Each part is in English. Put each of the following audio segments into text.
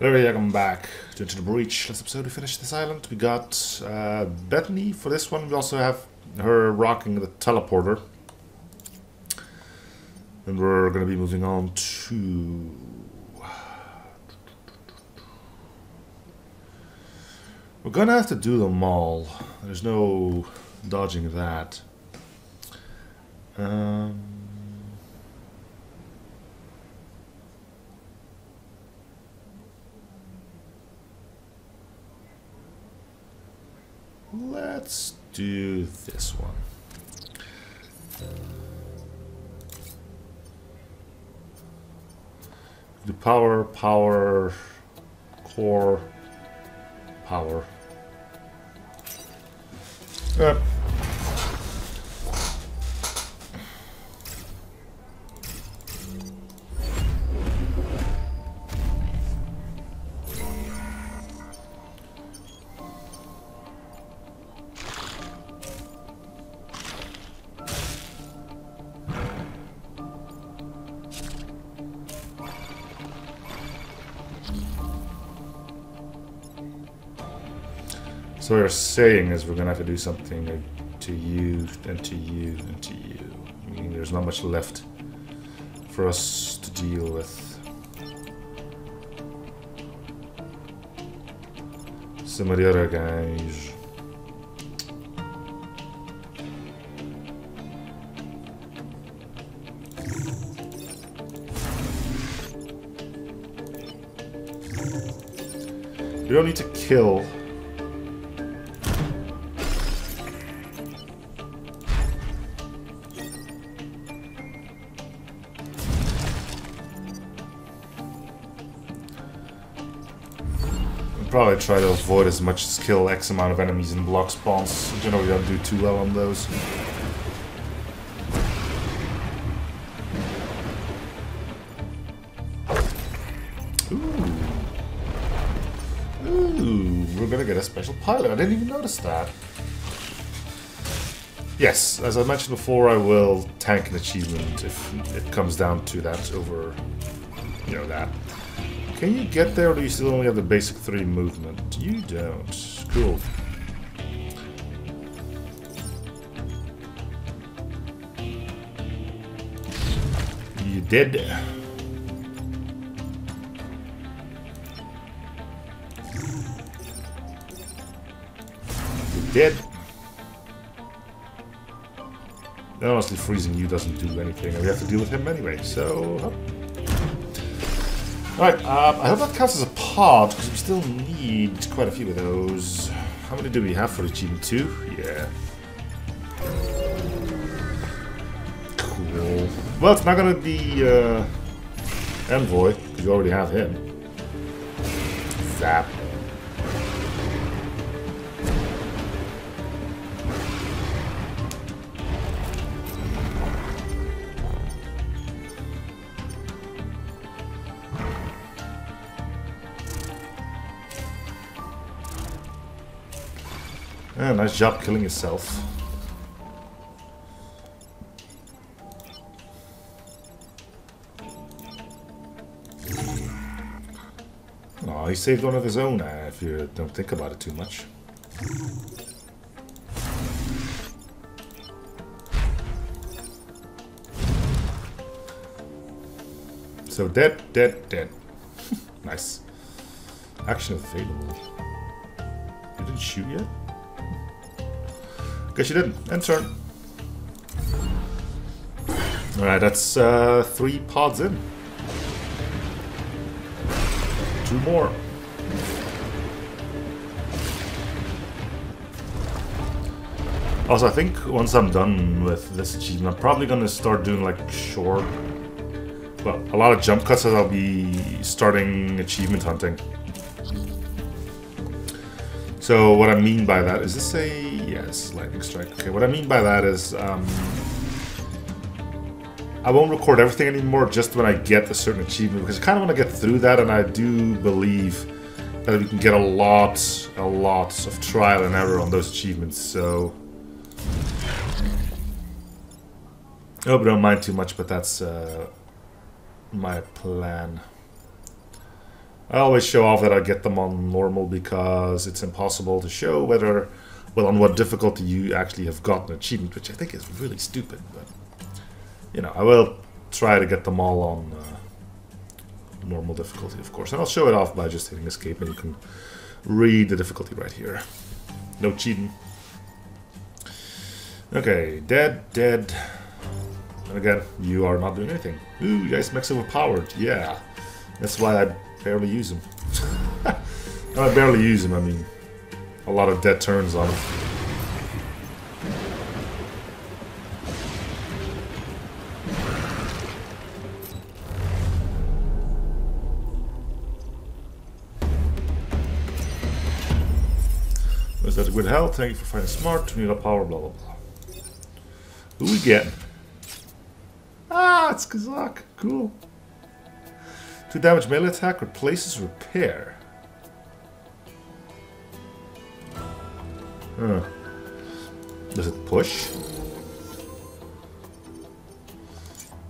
Hello, welcome back to Into the Breach. Last episode we finished this island. We got Bethany for this one. We also have her rocking the teleporter. And we're going to be moving on to... We're going to have to do them all. There's no dodging that. Let's do this one. The power, core, power. So what we're saying is we're gonna have to do something to you, and to you, and to you. Meaning there's not much left for us to deal with. Some of the other guys. You don't need to kill. Probably try to avoid as much as kill X amount of enemies in block spawns. Generally don't do too well on those. Ooh, we're gonna get a special pilot. I didn't even notice that. Yes, as I mentioned before, I will tank an achievement if it comes down to that over, you know, that. Can you get there, or do you still only have the basic 3 movement? You don't. Cool. You did. You did. Honestly, freezing you doesn't do anything, and we have to deal with him anyway, so... Alright, I hope that counts as a pod, because we still need quite a few of those. How many do we have for achievement 2? Yeah. Cool. Well, it's not gonna be, Envoy, because you already have him. Zap. Yeah, nice job killing yourself. Oh, he saved one of his own, if you don't think about it too much. So dead, dead, dead. Nice. Action available. You didn't shoot yet? Guess you didn't. End turn. Alright, that's 3 pods in. 2 more. Also, I think once I'm done with this achievement, I'm probably gonna start doing like short... Well, a lot of jump cuts as I'll be starting achievement hunting. So what I mean by that, is this a... Yes, lightning strike. Okay, what I mean by that is I won't record everything anymore just when I get a certain achievement, because I kind of want to get through that, and I do believe that we can get a lot of trial and error on those achievements, so... I hope you don't mind too much, but that's my plan. I always show off that I get them on normal because it's impossible to show whether, well, on what difficulty you actually have gotten an achievement, which I think is really stupid. But, you know, I will try to get them all on normal difficulty, of course. And I'll show it off by just hitting escape, and you can read the difficulty right here. No cheating. Okay, dead, dead. And again, you are not doing anything. Ooh, you guys mechs overpowered. Yeah, that's why I barely use him. And I barely use him, I mean, a lot of dead turns on him. Was that a good health? Thank you for fighting smart. Need a power, blah blah blah. Who we getting? Ah, it's Kazak. Cool. 2 damage melee attack replaces repair. Huh. Does it push?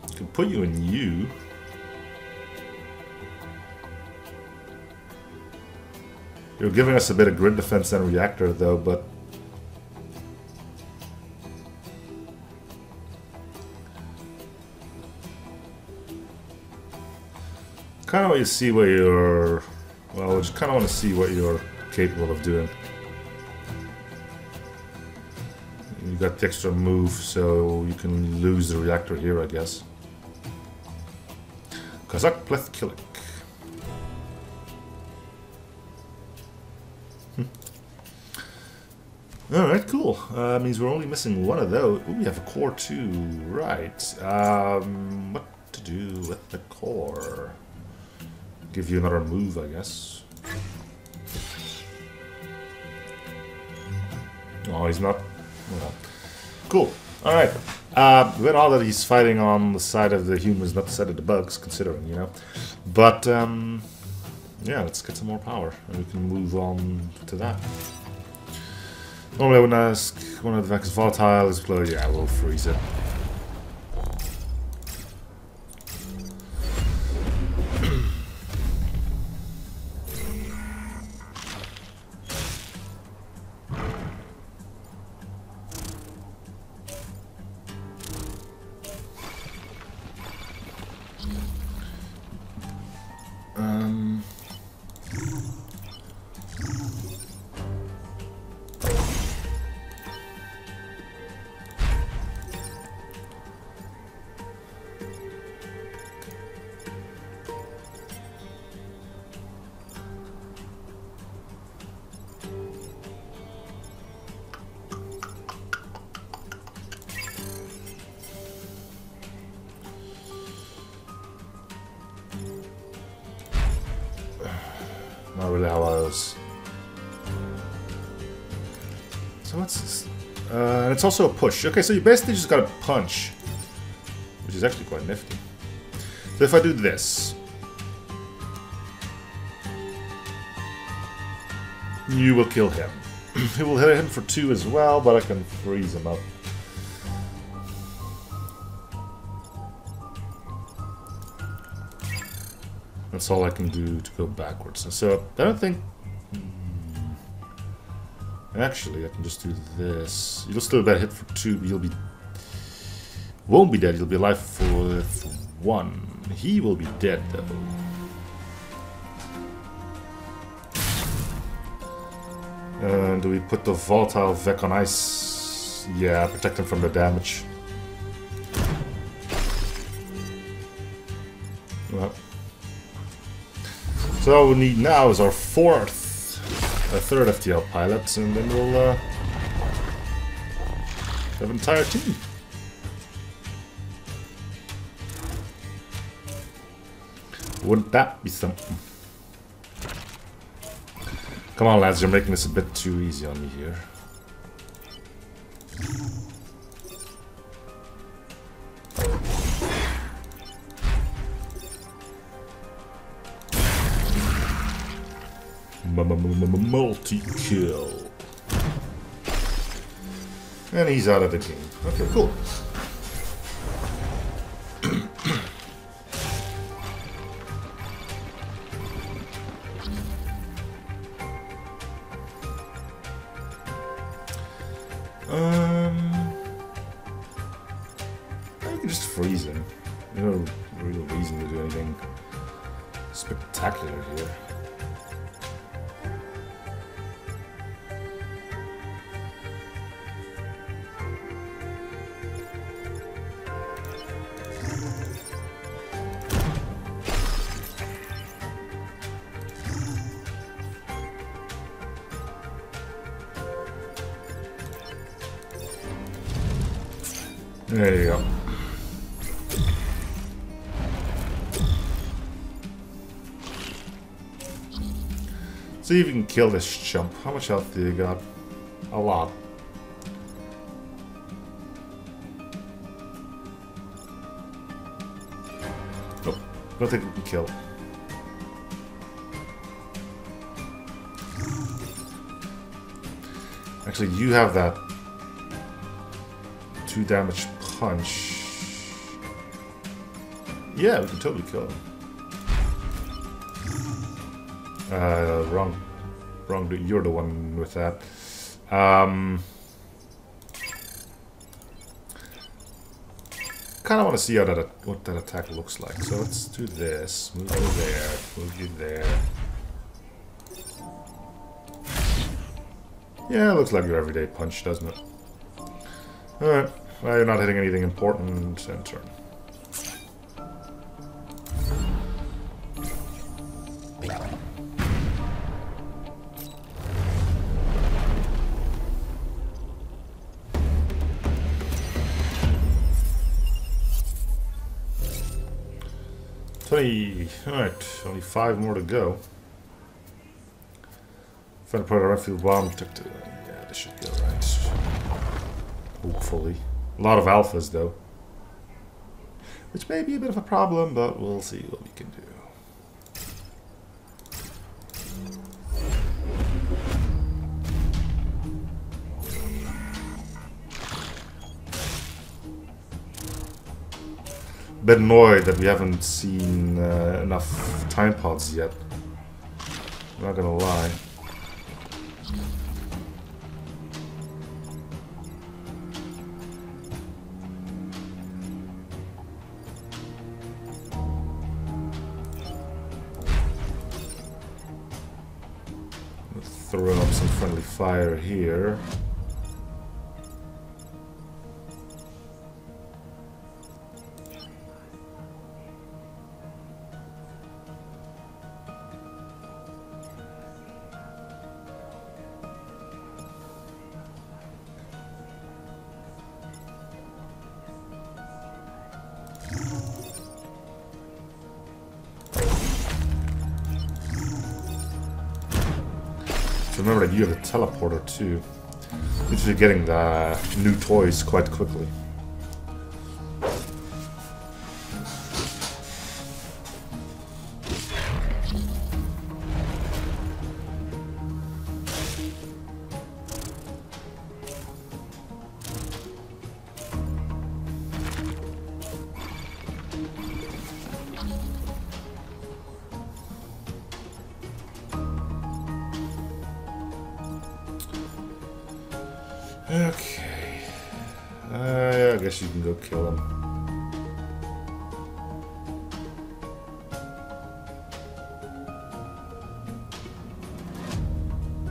It can put you in U. You're giving us a bit of grid defense and reactor though, but kind of want you to see what you're, well, I just kind of want to see what you're capable of doing. You got the extra move, so you can lose the reactor here, I guess. Kazak Pleth Killik. Alright, cool. Means we're only missing one of those. Ooh, we have a core too. Right. What to do with the core? Give you another move, I guess. Oh, he's not. Well, cool. Alright. With all that he's fighting on the side of the humans, not the side of the bugs, considering, you know. But, yeah, let's get some more power. And we can move on to that. Normally I would ask one of the Vex volatile explode. Yeah, we'll freeze it. Not really how I was. So what's this? And it's also a push. Okay, so you basically just gotta punch, which is actually quite nifty. So if I do this, you will kill him. He will hit him for 2 as well, but I can freeze him up. That's all I can do to go backwards. So I don't think. Actually, I can just do this. You'll still get hit for 2. But you'll be. Won't be dead. You'll be alive for 1. He will be dead though. Do we put the volatile Vec on ice? Yeah, protect him from the damage. Well. So all we need now is our third FTL pilot, and then we'll have an entire team. Wouldn't that be something? Come on, lads, you're making this a bit too easy on me here. Multi-kill. And he's out of the game. Okay, cool. spectacular here. There you go. See if you can kill this chump. How much health do you got? A lot. Nope. Don't think we can kill. Actually, you have that 2 damage punch. Yeah, we can totally kill him. Wrong. You're the one with that. Kind of want to see how what that attack looks like. So let's do this. Move you there. Move you there. Yeah, it looks like your everyday punch, doesn't it? Alright. Well, you're not hitting anything important. End turn. Alright, only 5 more to go. Find a part of the field bomb. Yeah, this should go right. Hopefully. A lot of alphas, though. Which may be a bit of a problem, but we'll see what we can do. A bit annoyed that we haven't seen enough time pods yet. I'm not gonna lie. Throw up some friendly fire here. Remember that you have a teleporter too. Which you're getting the new toys quite quickly. Okay. I guess you can go kill him.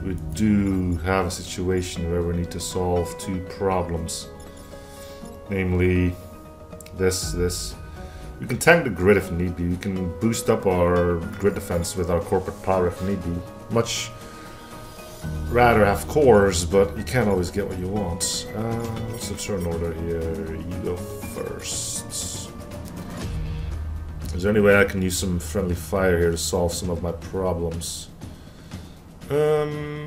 We do have a situation where we need to solve 2 problems. Namely, this. We can tank the grid if need be. We can boost up our grid defense with our corporate power if need be. Much rather have cores, but you can't always get what you want. What's the turn order here? You go first. Is there any way I can use some friendly fire here to solve some of my problems? No,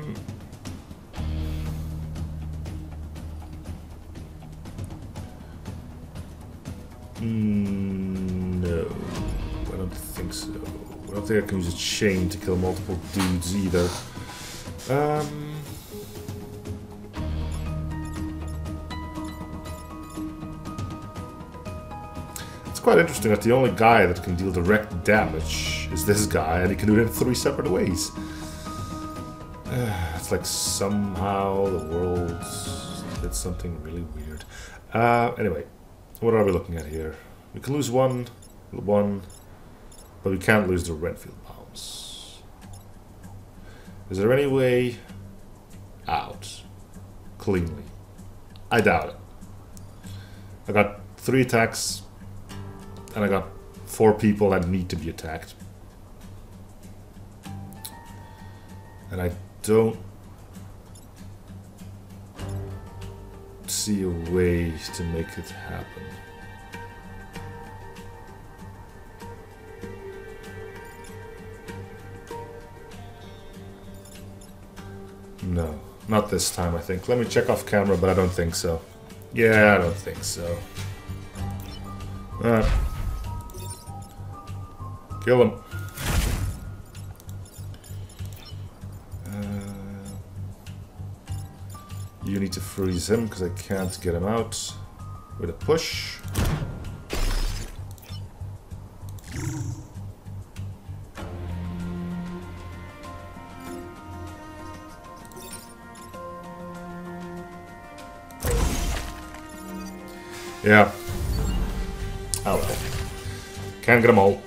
I don't think so. I don't think I can use a chain to kill multiple dudes either. It's quite interesting that the only guy that can deal direct damage is this guy, and he can do it in 3 separate ways. It's like somehow the world did something really weird. Anyway, what are we looking at here? We can lose 1, But we can't lose the Renfield bombs. Is there any way out cleanly? I doubt it. I got 3 attacks and I got 4 people that need to be attacked. And I don't see a way to make it happen. No, not this time, I think. Let me check off camera, but I don't think so. Yeah, I don't think so. Kill him. You need to freeze him, because I can't get him out with a push. Yeah. Oh well. Can't get them all.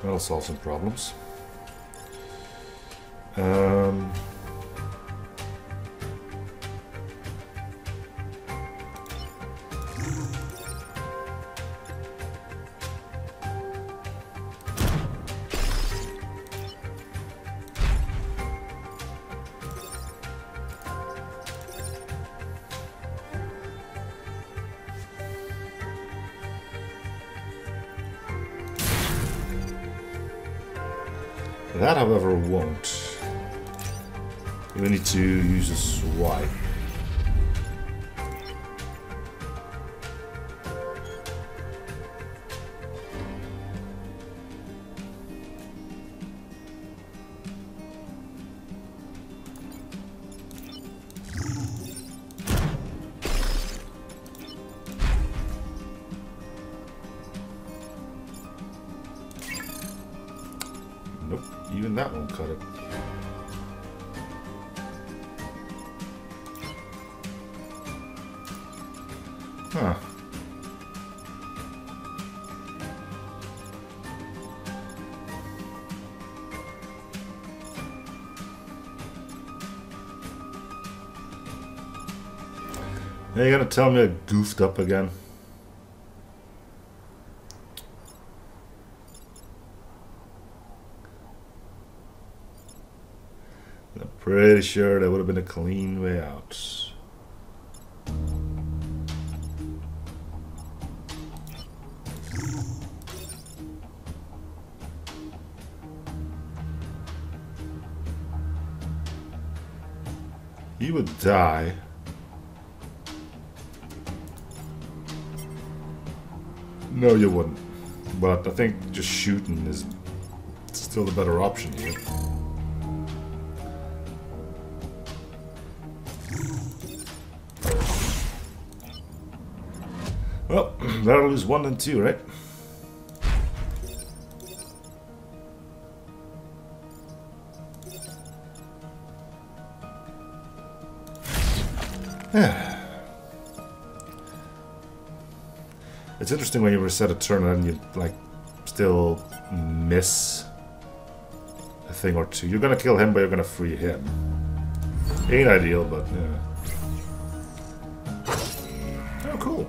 That'll solve some problems. That, however, won't. You need to use a swipe. Nope, even that won't cut it. Huh. Are you gonna tell me I goofed up again? I'm pretty sure that would have been a clean way out. He would die. No, you wouldn't. But I think just shooting is still the better option here. Well, that'll lose 1 and 2, right? It's interesting when you reset a turn and you like still miss a thing or two. You're gonna kill him, but you're gonna free him. Ain't ideal, but yeah. Oh, cool.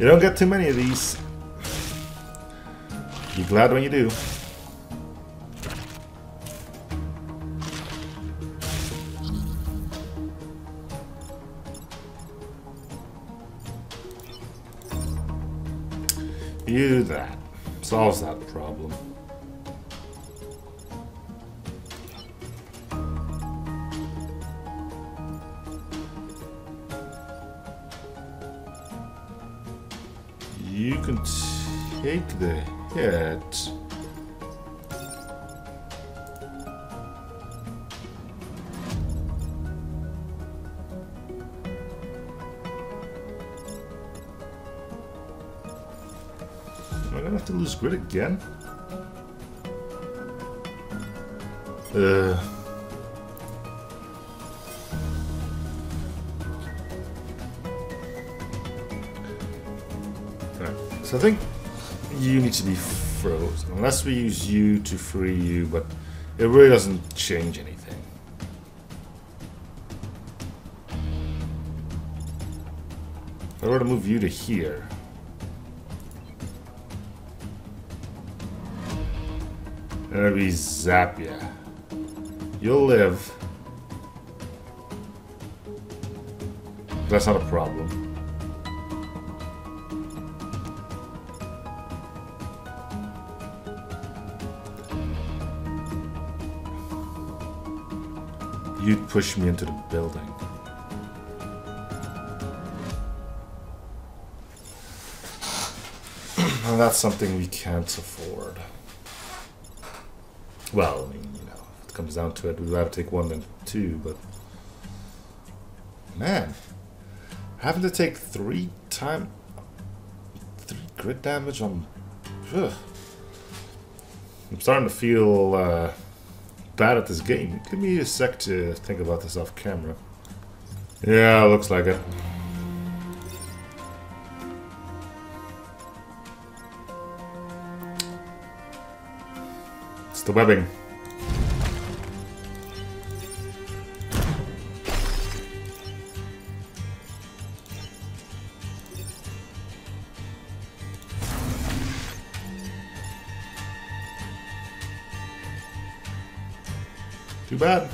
You don't get too many of these. Be glad when you do. You do that. Solves that problem. you can take the hit. Am I gonna have to lose grid again? So I think you need to be frozen, unless we use you to free you, but it really doesn't change anything. If I were to move you to here, and it'll be zap ya. You'll live. That's not a problem. You'd push me into the building. And that's something we can't afford. Well, I mean, you know, if it comes down to it, we'd rather take 1 than 2, but... Man, having to take 3 grid damage on... Ugh. I'm starting to feel... bad at this game. Give me a sec to think about this off camera. Yeah, looks like it. It's the webbing. Too bad.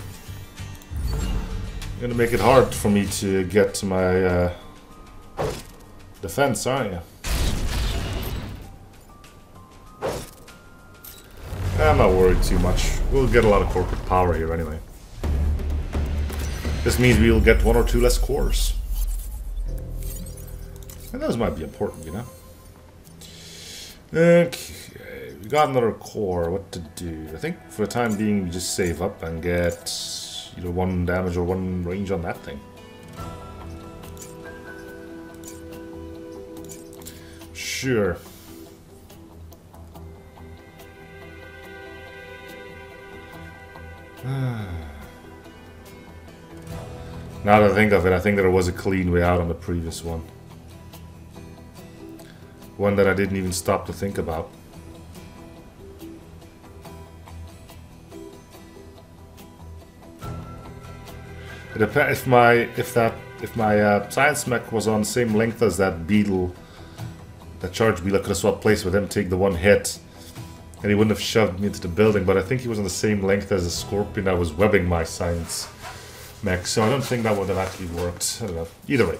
You're gonna make it hard for me to get to my defense, aren't you? I'm not worried too much. We'll get a lot of corporate power here anyway. This means we'll get 1 or 2 less cores. And those might be important, you know? Okay, we got another core. What to do? I think for the time being, we just save up and get either 1 damage or 1 range on that thing. Sure. Now that I think of it, I think there was a clean way out on the previous one. One that I didn't even stop to think about. It depends if my science mech was on the same length as that beetle, that charge beetle, I could have swapped place with him, take the 1 hit, and he wouldn't have shoved me into the building. But I think he was on the same length as the scorpion that was webbing my science mech, so I don't think that would have actually worked. I don't know. Either way.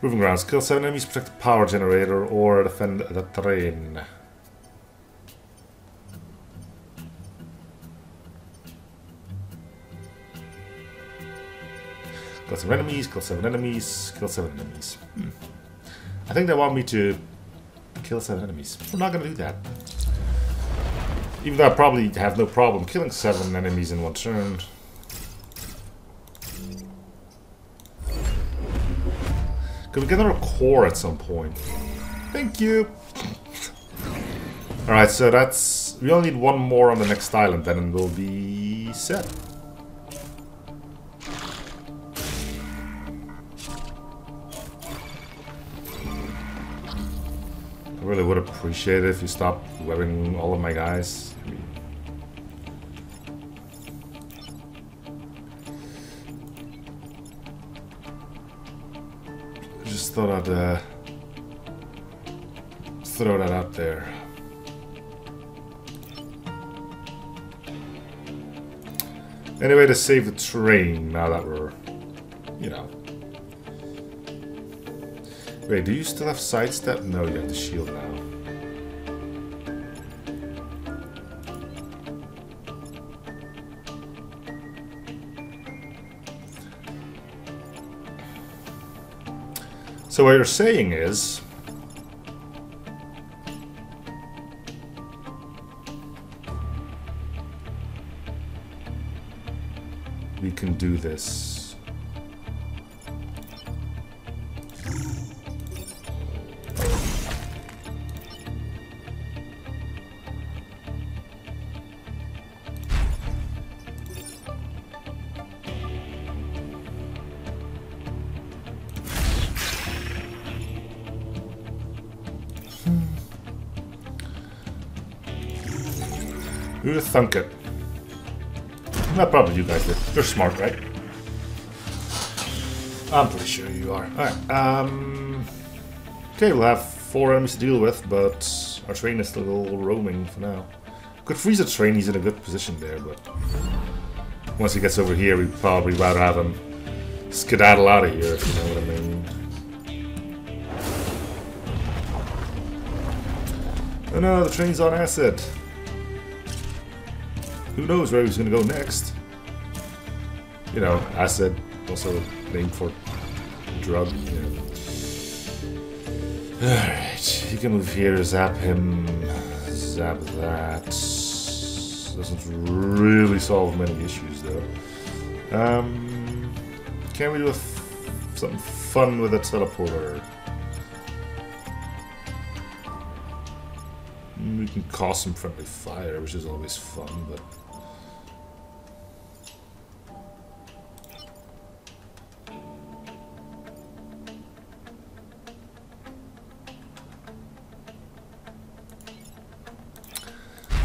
Proving grounds. Kill 7 enemies, protect the power generator, or defend the train. Kill 7 enemies, kill 7 enemies, kill 7 enemies. I think they want me to kill 7 enemies. We're not going to do that. Even though I probably have no problem killing 7 enemies in 1 turn. Could we get another core at some point? Thank you! Alright, so that's... we only need 1 more on the next island then and we'll be set. I really would appreciate it if you stopped webbing all of my guys. I mean, just thought I'd throw that out there. Anyway, to save the train, now that we're, you know. Wait, do you still have sidestep? No, you have the shield now. So what you're saying is, we can do this. Who'd have thunk it? Not probably you guys did. You're smart, right? I'm pretty sure you are. Alright, okay, we'll have 4 enemies to deal with, but our train is still roaming for now. Could freeze a train, he's in a good position there, but once he gets over here, we'd probably rather have him skedaddle out of here, if you know what I mean. Oh no, the train's on acid. Who knows where he's going to go next? You know, acid, also a name for drug. You know. Alright, you can move here, zap him, zap that. Doesn't really solve many issues though. Can we do something fun with a teleporter? We can cause some friendly fire, which is always fun, but...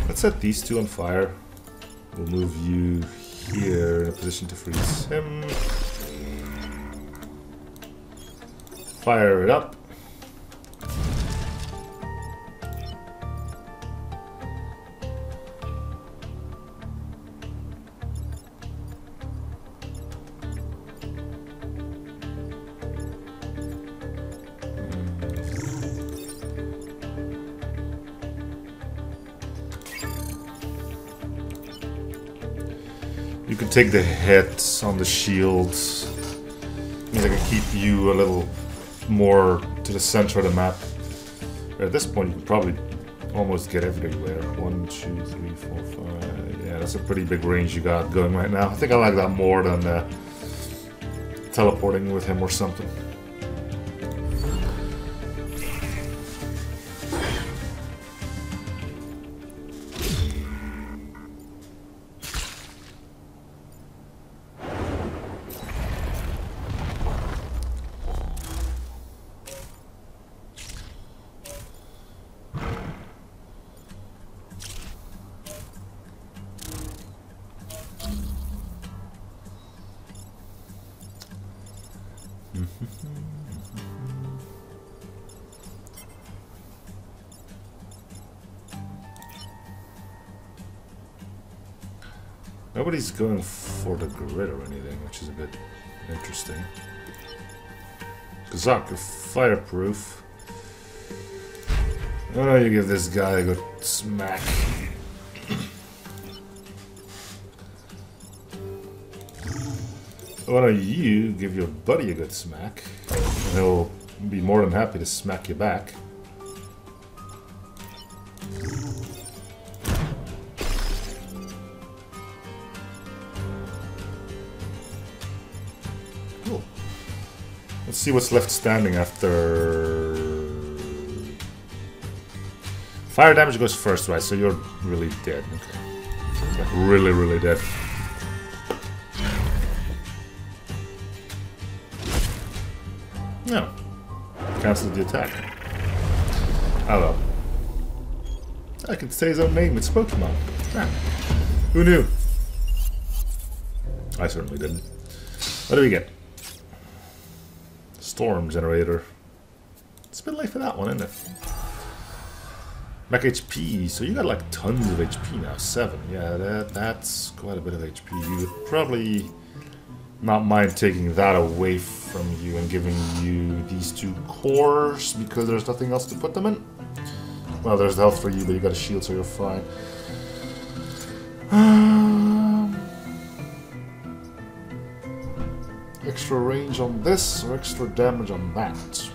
Let's set these two on fire. We'll move you here in a position to freeze him. Fire it up. You can take the hits on the shields. Means I can keep you a little more to the center of the map. At this point, you can probably almost get everywhere. 1, 2, 3, 4, 5. Yeah, that's a pretty big range you got going right now. I think I like that more than teleporting with him or something. Nobody's going for the grid or anything, which is a bit interesting. Kazak, you're fireproof. Oh, you give this guy a good smack. Why don't you give your buddy a good smack? And he'll be more than happy to smack you back. Cool. Let's see what's left standing after... Fire damage goes first, right? So you're really dead. Okay. Like really, really dead. No. Cancel the attack. Oh well. I can say his own name, it's Pokemon. Ah. Who knew? I certainly didn't. What do we get? Storm generator. It's a bit late for that one, isn't it? Mech HP, so you got like tons of HP now. 7. Yeah, that's quite a bit of HP. You would probably not mind taking that away from you and giving you these 2 cores because there's nothing else to put them in. Well, there's the health for you, but you got a shield, so you're fine. Extra range on this or extra damage on that?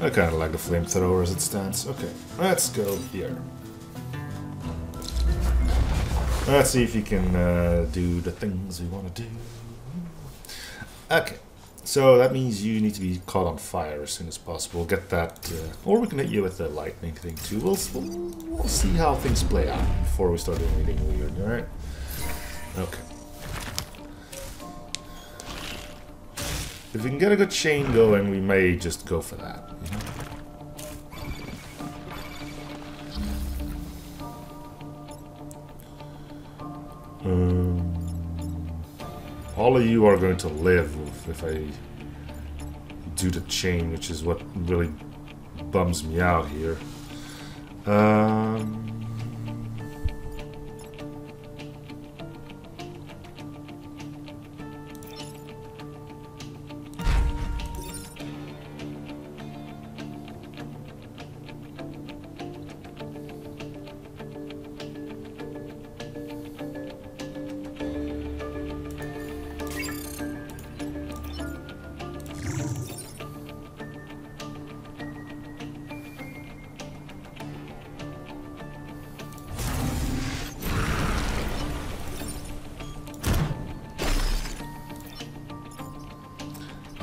I kind of like the flamethrower as it stands. Okay, let's go here. Let's see if you can do the things we want to do. Okay, so that means you need to be caught on fire as soon as possible. Get that, or we can hit you with the lightning thing too. We'll see how things play out before we start doing anything weird. All right? Okay. If we can get a good chain going, we may just go for that. You know? All of you are going to live if I do the chain, which is what really bums me out here.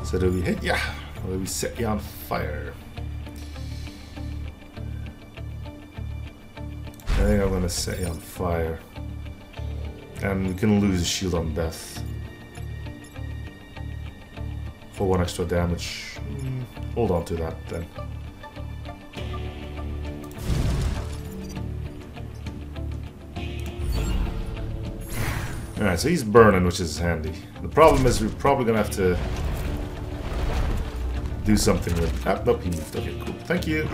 So do we hit ya? Or do we set you on fire? I think I'm gonna set you on fire. And we can lose a shield on death. For 1 extra damage. Hold on to that then. Alright, so he's burning, which is handy. The problem is we're probably gonna have to do something with... Ah, nope, he moved. Okay, cool. Thank you.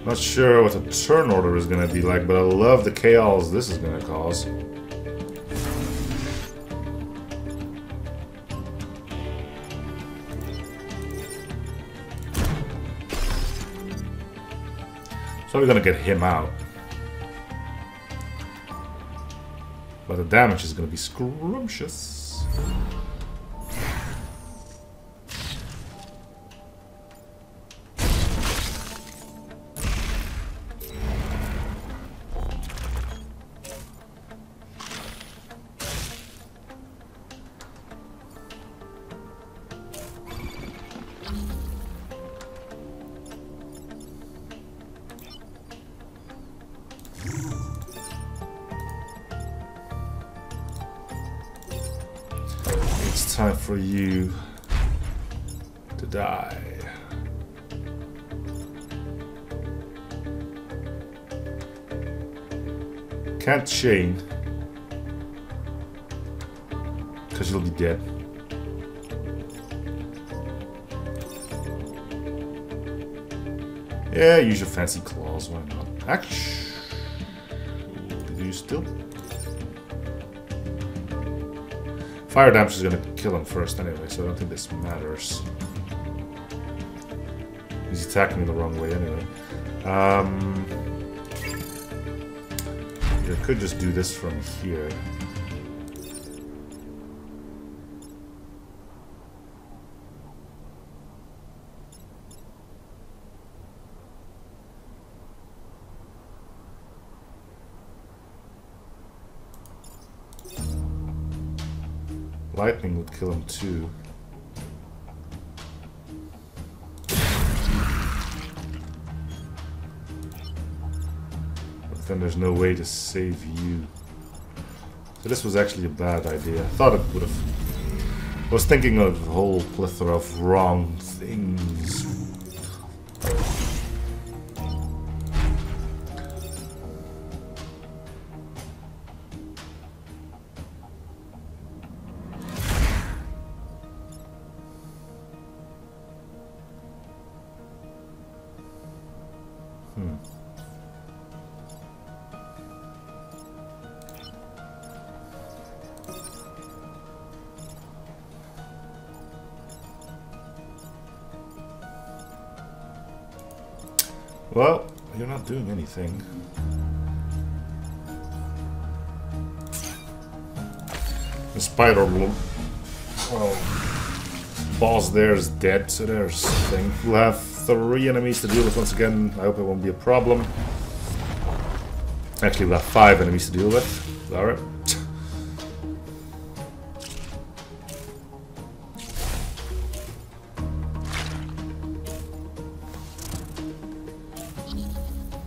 Not sure what the turn order is going to be like, but I love the chaos this is going to cause. So we're going to get him out. But the damage is going to be scrumptious. It's time for you to die. Can't chain, because you'll be dead. Yeah, use your fancy claws, why not? Actually, do you still? Fire damage is gonna kill him first anyway, so I don't think this matters. He's attacking me the wrong way anyway. I could just do this from here. Lightning would kill him too. But then there's no way to save you. So this was actually a bad idea. I thought it would have... I was thinking of a whole plethora of wrong things. Well, you're not doing anything. The spider boss there is dead, so there's something. We'll have 3 enemies to deal with once again. I hope it won't be a problem. Actually, we'll have 5 enemies to deal with. Alright.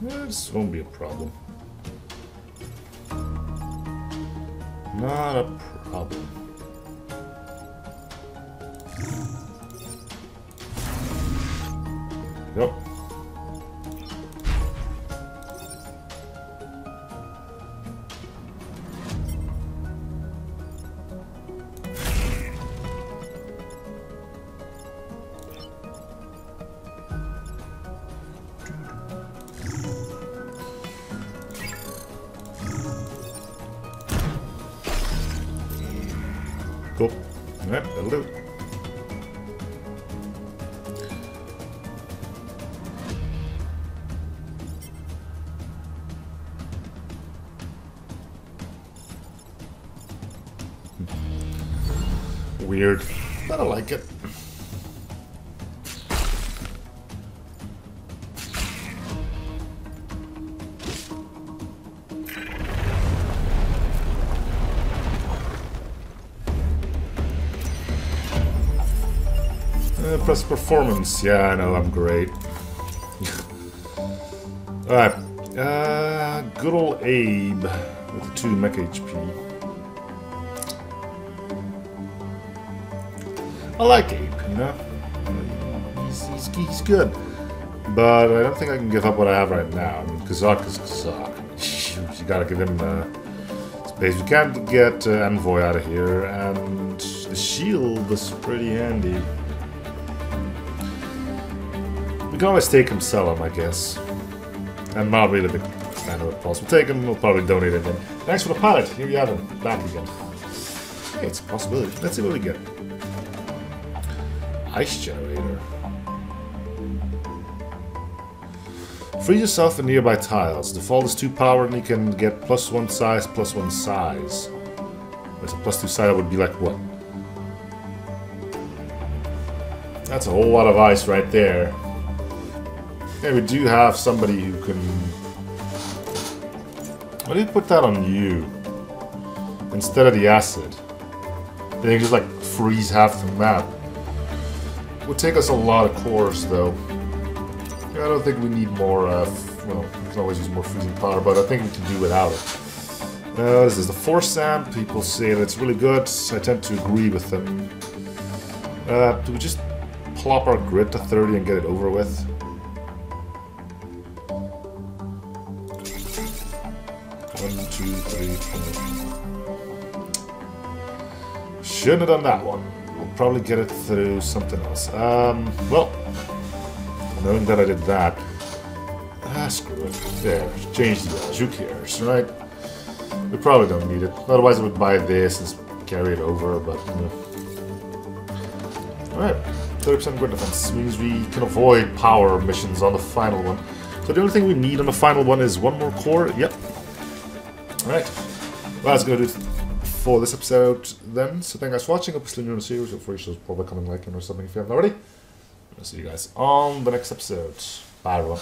This won't be a problem. Not a problem. Yep. Cool. Alright, that'll do. Weird, but I like it. Plus performance. Yeah, I know, I'm great. Alright. Good old Abe with the 2 mech HP. I like Abe, you know? He's good. But I don't think I can give up what I have right now. I mean, Kazak is Kazak. You gotta give him space. We can't get Envoy out of here, and the shield is pretty handy. We can always take him, sell him, I guess. I'm not really a big fan of it, Pulse. We'll take him, we'll probably donate it then. Thanks for the pilot. Here you have him. Back again. Hey, it's a possibility. Let's see what we get. Ice generator. Free yourself in nearby tiles. Default is 2 power and you can get +1 size, +1 size. There's a +2 size, that would be like what? That's a whole lot of ice right there. Yeah, we do have somebody who can... Why do you put that on you? Instead of the acid. They can just like freeze half the map. It would take us a lot of cores though. Yeah, I don't think we need more, well, we can always use more freezing power, but I think we can do without it. This is the Force Amp. People say that it's really good. I tend to agree with them. Do we just plop our grid to 30 and get it over with? Shouldn't have done that one. We'll probably get it through something else. Well, knowing that I did that, screw it. There, change the edge. Who cares, right? We probably don't need it. Otherwise, I would buy this and carry it over, but you know. Alright, 30% grid defense means we can avoid power missions on the final one. So the only thing we need on the final one is 1 more core. Yep. Alright. Well, that's gonna do it for this episode then. So thank you guys for watching. Hope you're still new in the series. Hopefully you should probably comment, liking or something if you haven't already. I'll see you guys on the next episode. Bye everyone.